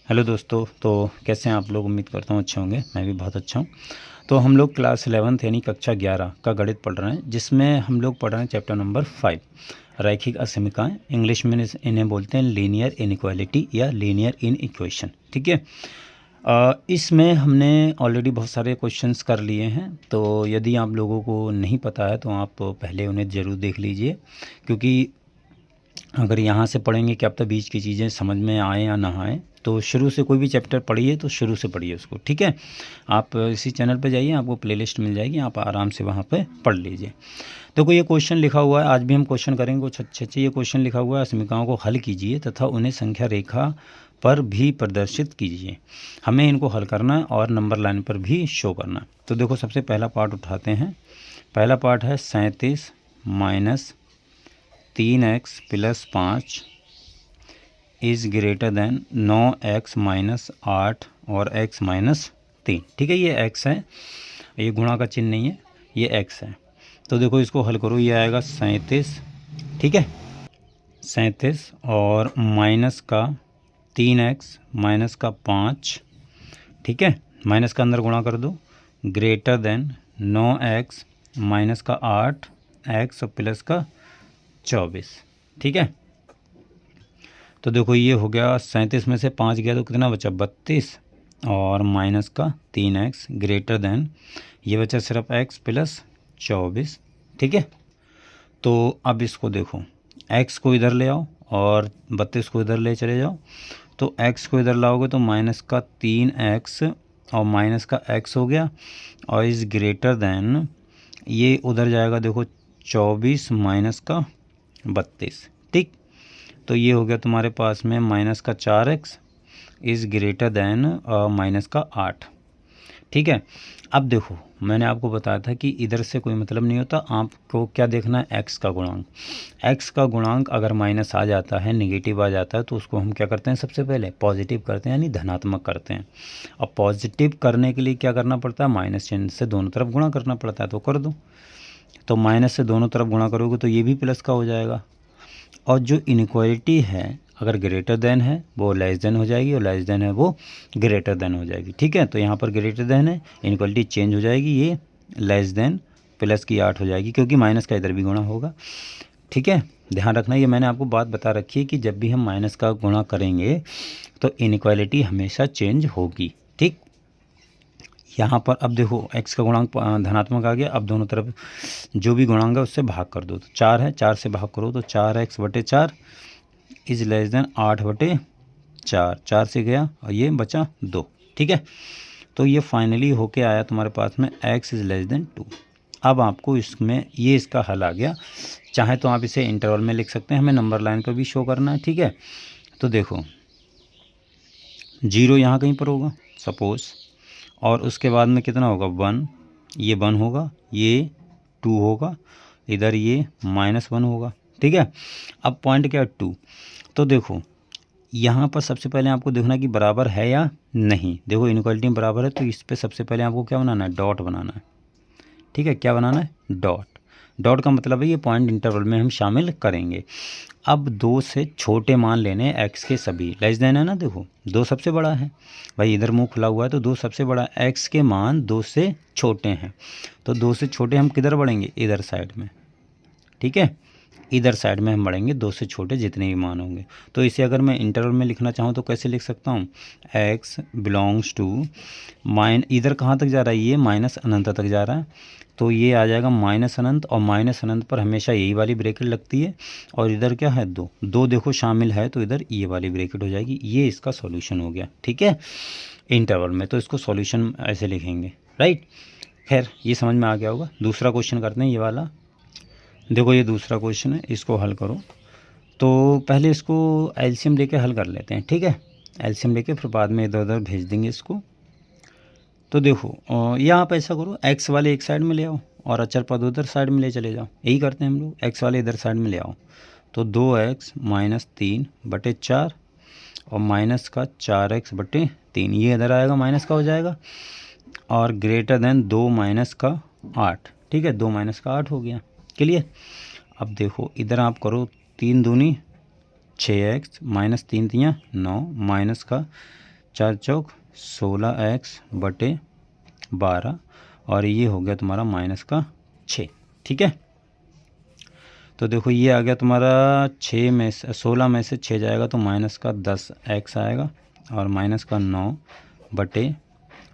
Hello दोस्तों, तो कैसे हैं आप लोग। उम्मीद करता हूँ अच्छे होंगे। मैं भी बहुत अच्छा हूँ। तो हम लोग क्लास 11th यानी कक्षा 11 का गणित पढ़ रहे हैं, जिसमें हम लोग पढ़ रहे हैं चैप्टर नंबर 5 रैखिक असमीकाएँ। इंग्लिश में इन्हें बोलते हैं लीनियर इनइक्वालिटी या लीनियर इन इक्वेशन। ठीक है। इसमें हमने ऑलरेडी बहुत सारे क्वेश्चंस कर लिए हैं, तो यदि आप लोगों को नहीं पता है तो आप पहले उन्हें ज़रूर देख लीजिए, क्योंकि अगर यहाँ से पढ़ेंगे क्या पता बीच की चीज़ें समझ में आए या ना आए। तो शुरू से कोई भी चैप्टर पढ़िए तो शुरू से पढ़िए उसको। ठीक है। आप इसी चैनल पर जाइए, आपको प्लेलिस्ट मिल जाएगी, आप आराम से वहाँ पे पढ़ लीजिए। तो कोई ये क्वेश्चन लिखा हुआ है, आज भी हम क्वेश्चन करेंगे कुछ अच्छे अच्छे। ये क्वेश्चन लिखा हुआ है, समीकरणों को हल कीजिए तथा उन्हें संख्या रेखा पर भी प्रदर्शित कीजिए। हमें इनको हल करना है और नंबर लाइन पर भी शो करना है। तो देखो, सबसे पहला पार्ट उठाते हैं। पहला पार्ट है 37 minus 3x plus 5 is greater then 9x minus 8 और x माइनस 3। ठीक है, ये x है, ये गुणा का चिन्ह नहीं है, ये x है। तो देखो इसको हल करो, ये आएगा 37। ठीक है, 37 और माइनस का 3x माइनस का 5। ठीक है, माइनस का अंदर गुणा कर दो, ग्रेटर देन 9x माइनस का 8 x और प्लस का 24। ठीक है, तो देखो ये हो गया 37 में से 5 गया तो कितना बचा 32 और माइनस का 3x ग्रेटर देन ये बचा सिर्फ x प्लस 24। ठीक है, तो अब इसको देखो, x को इधर ले आओ और 32 को इधर ले चले जाओ। तो x को इधर लाओगे तो माइनस का 3x और माइनस का x हो गया और इस ग्रेटर देन ये उधर जाएगा, देखो 24 माइनस का 32। ठीक, तो ये हो गया तुम्हारे पास में माइनस का 4x is greater then minus का 8। ठीक है, अब देखो मैंने आपको बताया था कि इधर से कोई मतलब नहीं होता, आपको क्या देखना है, x का गुणांक। x का गुणांक अगर माइनस आ जाता है, नेगेटिव आ जाता है, तो उसको हम क्या करते हैं, सबसे पहले पॉजिटिव करते हैं यानी धनात्मक करते हैं। अब पॉजिटिव करने के लिए क्या करना पड़ता है, माइनस चिन्ह से दोनों तरफ गुणा करना पड़ता है। तो कर दो, तो माइनस से दोनों तरफ गुणा करोगे तो ये भी प्लस का हो जाएगा। और जो इनइक्वालिटी है, अगर ग्रेटर देन है वो लेस देन हो जाएगी और लेस देन है वो ग्रेटर देन हो जाएगी। ठीक है, तो यहाँ पर ग्रेटर देन है, इनइक्वालिटी चेंज हो जाएगी, ये लेस देन प्लस की 8 हो जाएगी, क्योंकि माइनस का इधर भी गुणा होगा। ठीक है, ध्यान रखना, ये मैंने आपको बात बता रखी है कि जब भी हम माइनस का गुणा करेंगे तो इनइक्वालिटी हमेशा चेंज होगी। ठीक, यहाँ पर अब देखो x का गुणांक धनात्मक आ गया। अब दोनों तरफ जो भी गुणांक है उससे भाग कर दो, तो 4 है, 4 से भाग करो तो 4x/4 इज लेस देन 8/4। 4 से गया और ये बचा 2। ठीक है, तो ये फाइनली होके आया तुम्हारे पास में x इज़ लेस देन 2। अब आपको इसमें ये इसका हल आ गया। चाहे तो आप इसे इंटरवल में लिख सकते हैं, हमें नंबर लाइन पर भी शो करना है। ठीक है, तो देखो 0 यहाँ कहीं पर होगा सपोज़, और उसके बाद में कितना होगा 1, ये 1 होगा, ये 2 होगा, इधर ये -1 होगा। ठीक है, अब पॉइंट क्या है 2। तो देखो यहाँ पर सबसे पहले आपको देखना कि बराबर है या नहीं। देखो इनइक्वालिटी में बराबर है तो इस पर सबसे पहले आपको क्या बनाना है, डॉट बनाना है। ठीक है, क्या बनाना है, डॉट। डॉट का मतलब है ये पॉइंट इंटरवल में हम शामिल करेंगे। अब 2 से छोटे मान लेने x के सभी, लेस देन है ना, देखो 2 सबसे बड़ा है भाई, इधर मुंह खुला हुआ है तो 2 सबसे बड़ा है, x के मान 2 से छोटे हैं। तो 2 से छोटे हम किधर बढ़ेंगे, इधर साइड में। ठीक है, इधर साइड में हम बढ़ेंगे 2 से छोटे जितने भी मान होंगे। तो इसे अगर मैं इंटरवल में लिखना चाहूँ तो कैसे लिख सकता हूँ, x बिलोंग्स टू इधर कहाँ तक जा रहा है, ये माइनस अनंत तक जा रहा है, तो ये आ जाएगा माइनस अनंत, और माइनस अनंत पर हमेशा यही वाली ब्रैकेट लगती है। और इधर क्या है, 2 2 देखो शामिल है तो इधर ये वाली ब्रैकेट हो जाएगी। ये इसका सॉल्यूशन हो गया। ठीक है, इंटरवल में तो इसको सॉल्यूशन ऐसे लिखेंगे, राइट। खैर ये समझ में आ गया होगा। दूसरा क्वेश्चन करते हैं, ये वाला देखो, ये दूसरा क्वेश्चन है, इसको हल करो। तो पहले इसको एलसीएम लेके हल कर लेते हैं। ठीक है, एलसीएम लेके फिर बाद में इधर उधर भेज देंगे इसको। तो देखो यहाँ आप ऐसा करो, एक्स वाले एक साइड में ले आओ और अचर पद उधर साइड में ले चले जाओ। यही करते हैं हम लोग, एक्स वाले इधर साइड में ले आओ। तो 2x माइनस 3/4 और माइनस का 4x/3, ये इधर आएगा माइनस का हो जाएगा, और ग्रेटर देन 2 माइनस का 8। ठीक है, 2 माइनस का 8 हो गया, क्लियर। अब देखो इधर आप करो, 3 दूनी 6x माइनस 3 तियाँ 9 माइनस का 4 चौक 16x बटे 12 और ये हो गया तुम्हारा माइनस का 6। ठीक है, तो देखो ये आ गया तुम्हारा 6 में से 16 में से 6 जाएगा तो माइनस का 10x आएगा और माइनस का 9 बटे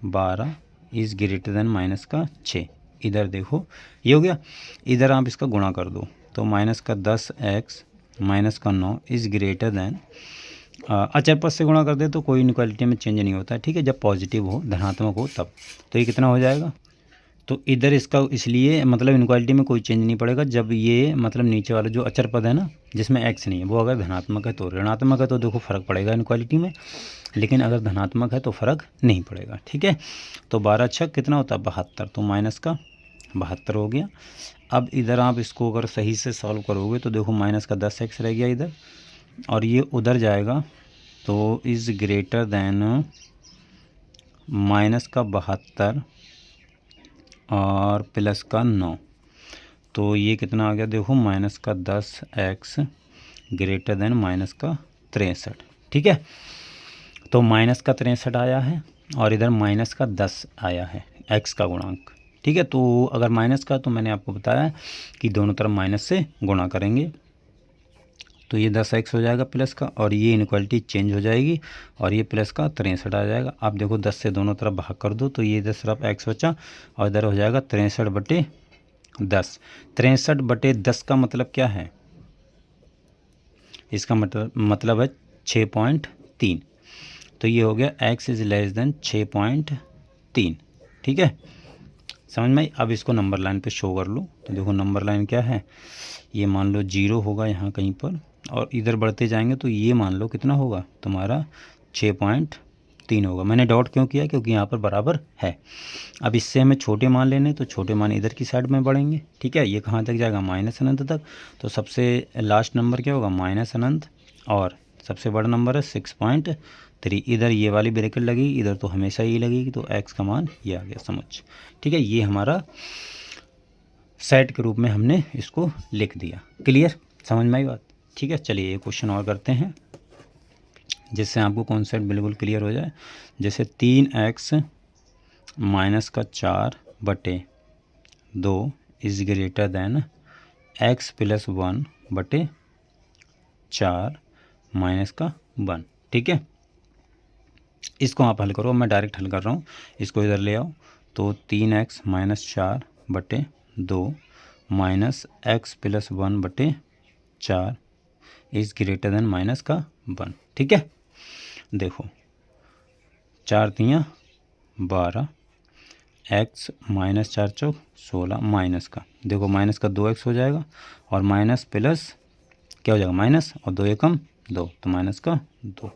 12 इज़ ग्रेटर देन माइनस का 6। इधर देखो ये हो गया, इधर आप इसका गुणा कर दो तो माइनस का 10x माइनस का 9 इज़ ग्रेटर देन, अचर पद से गुणा कर दे तो कोई इनक्वालिटी में चेंज नहीं होता। ठीक है, जब पॉजिटिव हो धनात्मक हो तब। तो ये कितना हो जाएगा, तो इधर इसका इसलिए मतलब इनक्वालिटी में कोई चेंज नहीं पड़ेगा जब ये मतलब नीचे वाला जो अचर पद है ना जिसमें x नहीं है वो अगर धनात्मक है तो, ऋणात्मक है तो देखो फ़र्क पड़ेगा इनक्वालिटी में, लेकिन अगर धनात्मक है तो फ़र्क नहीं पड़ेगा। ठीक है, तो 12 छक कितना होता है 72, तो माइनस का 72 हो गया। अब इधर आप इसको अगर सही से सॉल्व करोगे तो देखो माइनस का 10x रह गया इधर और ये उधर जाएगा तो इज़ ग्रेटर देन माइनस का 72 और प्लस का 9, तो ये कितना आ गया देखो माइनस का 10x ग्रेटर देन माइनस का 63। ठीक है, तो माइनस का 63 आया है और इधर माइनस का 10 आया है x का गुणांक। ठीक है, तो अगर माइनस का तो मैंने आपको बताया कि दोनों तरफ माइनस से गुणा करेंगे तो ये 10x हो जाएगा प्लस का और ये इनक्वालिटी चेंज हो जाएगी और ये प्लस का 63 आ जाएगा। आप देखो 10 से दोनों तरफ भाग कर दो तो ये इधर सिर्फ x बचा और इधर हो जाएगा 63 बटे 10। 63 बटे 10 का मतलब क्या है, इसका मतलब है 6.3, तो ये हो गया x इज़ लेस देन 6.3। ठीक है, समझ में। अब इसको नंबर लाइन पे शो कर लो तो देखो नंबर लाइन क्या है, ये मान लो 0 होगा यहाँ कहीं पर और इधर बढ़ते जाएंगे तो ये मान लो कितना होगा तुम्हारा 6.3 होगा। मैंने डॉट क्यों किया, क्योंकि यहाँ पर बराबर है। अब इससे हमें छोटे मान लेने तो छोटे मान इधर की साइड में बढ़ेंगे। ठीक है, ये कहाँ तक जाएगा माइनस अनंत तक, तो सबसे लास्ट नंबर क्या होगा माइनस अनंत और सबसे बड़ा नंबर है 6.3। इधर ये वाली ब्रैकेट लगेगी, इधर तो हमेशा ये लगेगी, तो x का मान ये आ गया समझ। ठीक है, ये हमारा सेट के रूप में हमने इसको लिख दिया। क्लियर, समझ में आई बात। ठीक है, चलिए ये क्वेश्चन और करते हैं जिससे आपको कॉन्सेप्ट बिल्कुल क्लियर हो जाए। जैसे 3x माइनस का 4 बटे 2 is greater then x plus 1 बटे 4 माइनस का 1। ठीक है, इसको आप हल करो, मैं डायरेक्ट हल कर रहा हूँ, इसको इधर ले आओ तो 3x माइनस 4 बटे 2 माइनस x प्लस 1 बटे 4 इज़ ग्रेटर देन माइनस का 1। ठीक है, देखो 4 तियाँ 12 x माइनस 4 चौक 16 माइनस का, देखो माइनस का 2x हो जाएगा और माइनस प्लस क्या हो जाएगा माइनस और 2 एकम 2 तो माइनस का 2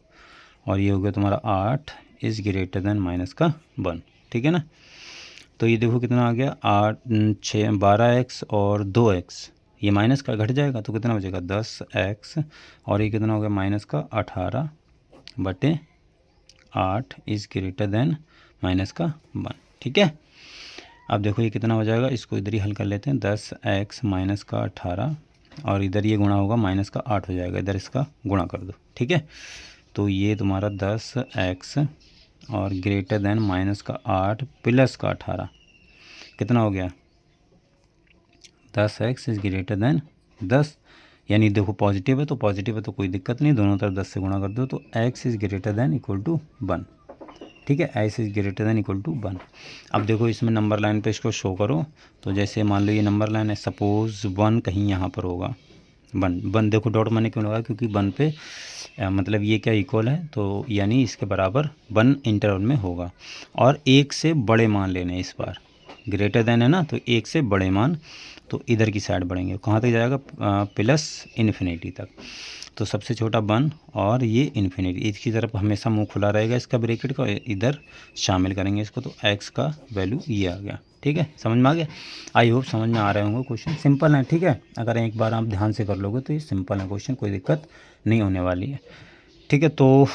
और ये हो गया तुम्हारा 8 इज़ ग्रेटर देन माइनस का 1। ठीक है ना, तो ये देखो कितना आ गया 12x और 2x, ये माइनस का घट जाएगा तो कितना हो जाएगा 10x और ये कितना हो गया माइनस का 18 बटे 8 इज़ ग्रेटर देन माइनस का 1। ठीक है, अब देखो ये कितना हो जाएगा, इसको इधर ही हल कर लेते हैं। 10x माइनस का 18 और इधर ये गुणा होगा माइनस का 8 हो जाएगा, इधर इसका गुणा कर दो। ठीक है, तो ये तुम्हारा 10x और ग्रेटर देन माइनस का 8 प्लस का 18 कितना हो गया 10x इज़ ग्रेटर देन 10, यानी देखो पॉजिटिव है तो कोई दिक्कत नहीं, दोनों तरफ 10 से गुणा कर दो तो x is greater than equal to 1। ठीक है, x is greater than equal to 1। अब देखो इसमें नंबर लाइन पे इसको शो करो तो जैसे मान लो ये नंबर लाइन है, सपोज़ 1 कहीं यहाँ पर होगा, 1 देखो डॉट मैंने क्यों लगाया, क्योंकि 1 पे मतलब ये क्या इक्वल है तो यानी इसके बराबर 1 इंटरवल में होगा और 1 से बड़े मान लेने, इस बार ग्रेटर देन है ना तो 1 से बड़े मान, तो इधर की साइड बढ़ेंगे, कहाँ तक जाएगा प्लस इन्फिनिटी तक, तो सबसे छोटा 1 और ये इन्फिनिटी, इसकी तरफ हमेशा मुंह खुला रहेगा इसका ब्रैकेट का, इधर शामिल करेंगे इसको तो x का वैल्यू ये आ गया। ठीक है, समझ में आ गया, आई होप समझ में आ रहे होंगे। क्वेश्चन सिंपल है। ठीक है, अगर एक बार आप ध्यान से कर लोगे तो ये सिंपल है क्वेश्चन, कोई दिक्कत नहीं होने वाली है। ठीक है, तो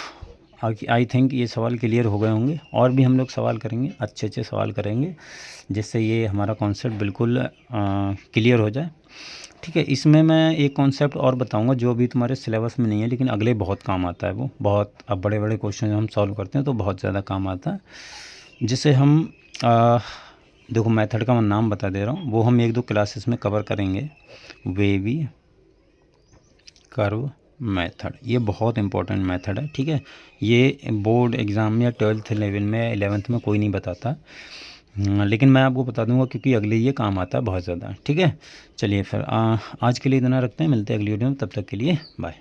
आई थिंक ये सवाल क्लियर हो गए होंगे। और भी हम लोग सवाल करेंगे, अच्छे अच्छे सवाल करेंगे, जिससे ये हमारा कॉन्सेप्ट बिल्कुल क्लियर हो जाए। ठीक है, इसमें मैं एक कॉन्सेप्ट और बताऊंगा जो अभी तुम्हारे सिलेबस में नहीं है, लेकिन अगले बहुत काम आता है। वो बहुत, अब बड़े बड़े क्वेश्चन हम सॉल्व करते हैं तो बहुत ज़्यादा काम आता है, जिसे हम देखो मेथड का मैं नाम बता दे रहा हूँ, वो हम 1-2 क्लासेस में कवर करेंगे। वेवी कर्व मेथड, ये बहुत इंपॉर्टेंट मेथड है। ठीक है, ये बोर्ड एग्ज़ाम या 12th लेवल में 11th में कोई नहीं बताता, लेकिन मैं आपको बता दूंगा क्योंकि अगले ये काम आता है बहुत ज़्यादा। ठीक है, चलिए फिर आज के लिए इतना रखते हैं, मिलते हैं अगली वीडियो में, तब तक के लिए बाय।